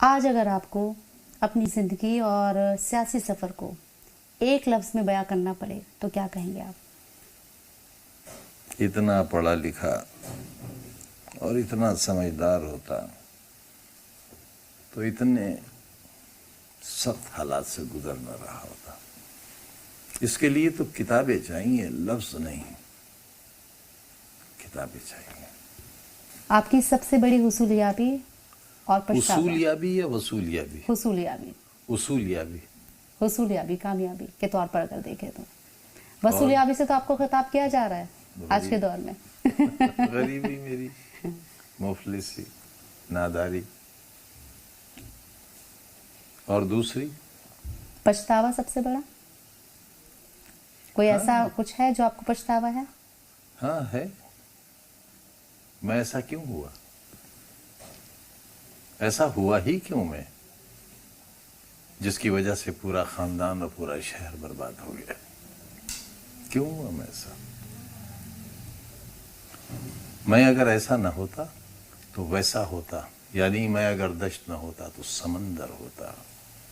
آج اگر آپ کو اپنی زندگی اور سیاسی سفر کو ایک لفظ میں بیان کرنا پڑے تو کیا کہیں گے آپ؟ اتنا پڑھا لکھا اور اتنا سمجھدار ہوتا تو اتنے سخت حالات سے گزر نہ رہا ہوتا. اس کے لیے تو کتابیں چاہیے، لفظ نہیں، کتابیں چاہیے. آپ کی سب سے بڑی حصولیابی اور پچھتاوا؟ اصولیابی یا وصولیابی؟ حصولیابی. اصولیابی. حصولیابی کامیابی کے طور پر اگر دیکھیں تو وصولیابی سے تو آپ کو خطاب کیا جا رہا ہے آج کے دور میں. غریبی میری، مفلسی، ناداری. اور دوسری پچھتاوا سب سے بڑا؟ کوئی ایسا کچھ ہے جو آپ کو پچھتاوا ہے؟ ہاں ہے. میں ایسا کیوں ہوا؟ ایسا ہوا ہی کیوں میں جس کی وجہ سے پورا خاندان اور پورا شہر برباد ہو گیا؟ کیوں ہوا میں ایسا؟ میں اگر ایسا نہ ہوتا تو ویسا ہوتا، یعنی میں اگر دشت نہ ہوتا تو سمندر ہوتا.